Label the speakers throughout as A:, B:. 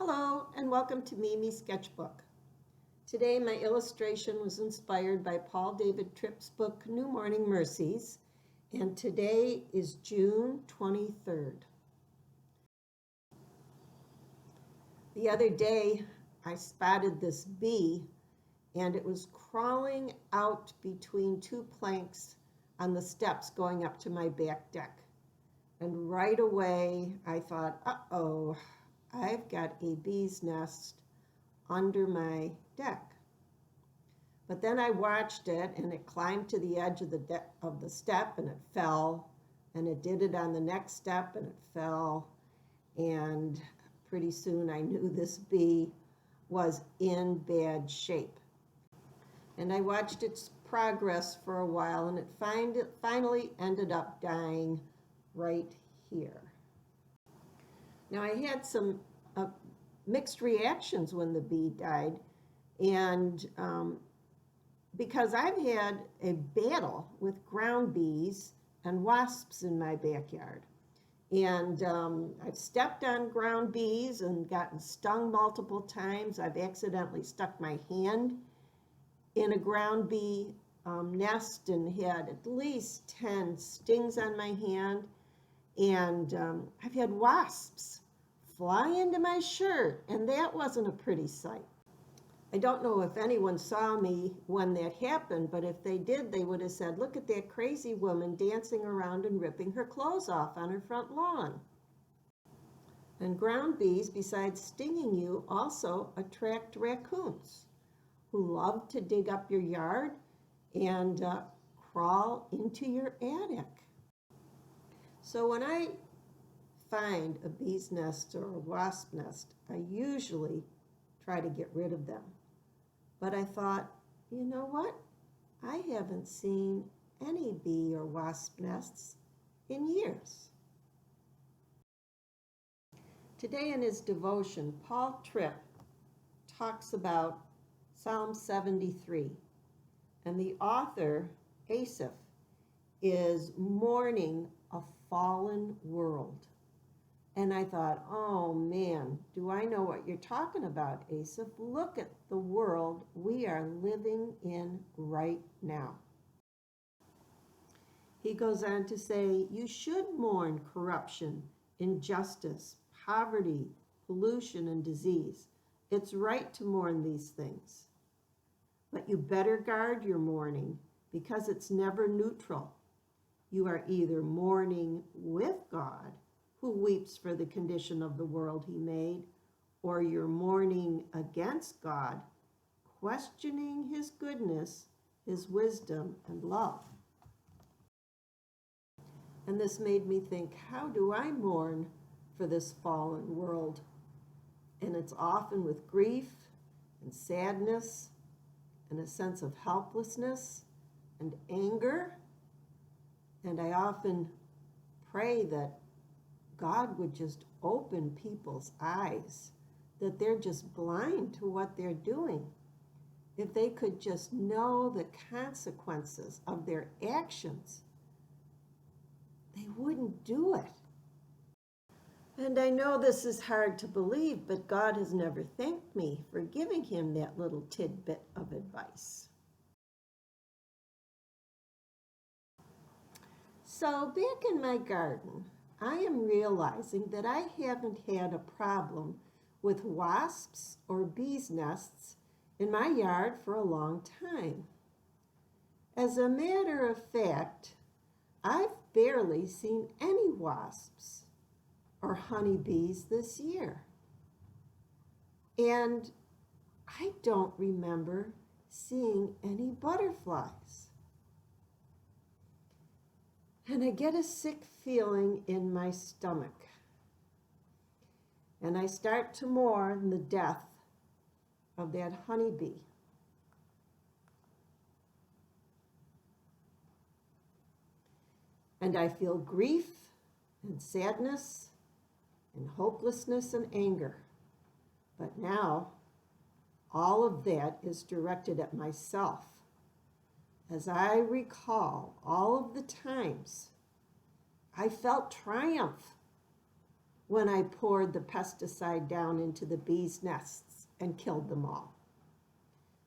A: Hello and welcome to Mimi's Sketchbook. Today my illustration was inspired by Paul David Tripp's book New Morning Mercies, and today is June 23rd. The other day I spotted this bee and it was crawling out between two planks on the steps going up to my back deck. And right away I thought, uh-oh, I've got a bee's nest under my deck. But then I watched it and it climbed to the edge of the step and it fell, and it did it on the next step and it fell, and pretty soon I knew this bee was in bad shape. And I watched its progress for a while, and it finally ended up dying right here. Now I had some mixed reactions when the bee died, and because I've had a battle with ground bees and wasps in my backyard. And I've stepped on ground bees and gotten stung multiple times. I've accidentally stuck my hand in a ground bee nest and had at least 10 stings on my hand. And I've had wasps fly into my shirt, and that wasn't a pretty sight. I don't know if anyone saw me when that happened, but if they did, they would have said, "Look at that crazy woman dancing around and ripping her clothes off on her front lawn." And ground bees, besides stinging you, also attract raccoons who love to dig up your yard and crawl into your attic. So when I find a bee's nest or a wasp nest, I usually try to get rid of them. But I thought, you know what? I haven't seen any bee or wasp nests in years. Today in his devotion, Paul Tripp talks about Psalm 73, and the author, Asaph, is mourning a fallen world. And I thought, oh man, do I know what you're talking about, Asaph? Look at the world we are living in right now. He goes on to say, you should mourn corruption, injustice, poverty, pollution, and disease. It's right to mourn these things. But you better guard your mourning, because it's never neutral. You are either mourning with God, who weeps for the condition of the world he made, or you're mourning against God, questioning his goodness, his wisdom, and love. And this made me think, how do I mourn for this fallen world? And it's often with grief and sadness and a sense of helplessness and anger. And I often pray that God would just open people's eyes, that they're just blind to what they're doing. If they could just know the consequences of their actions, they wouldn't do it. And I know this is hard to believe, but God has never thanked me for giving him that little tidbit of advice. So back in my garden, I am realizing that I haven't had a problem with wasps or bees' nests in my yard for a long time. As a matter of fact, I've barely seen any wasps or honeybees this year. And I don't remember seeing any butterflies. And I get a sick feeling in my stomach. And I start to mourn the death of that honeybee. And I feel grief and sadness and hopelessness and anger. But now, all of that is directed at myself, as I recall all of the times I felt triumph when I poured the pesticide down into the bees' nests and killed them all.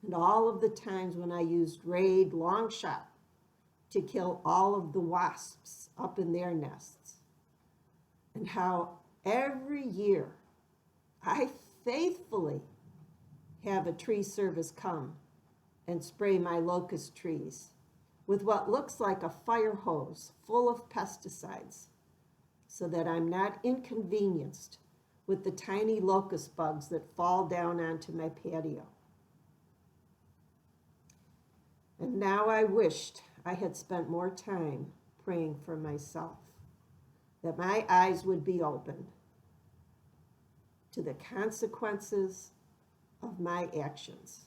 A: And all of the times when I used Raid long shot to kill all of the wasps up in their nests. And how every year I faithfully have a tree service come and spray my locust trees with what looks like a fire hose full of pesticides, so that I'm not inconvenienced with the tiny locust bugs that fall down onto my patio. And now I wished I had spent more time praying for myself, that my eyes would be opened to the consequences of my actions,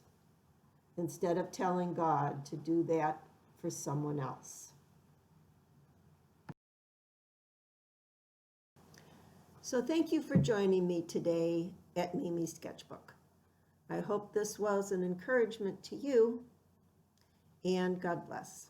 A: instead of telling God to do that for someone else. So thank you for joining me today at Mimi's Sketchbook. I hope this was an encouragement to you, and God bless.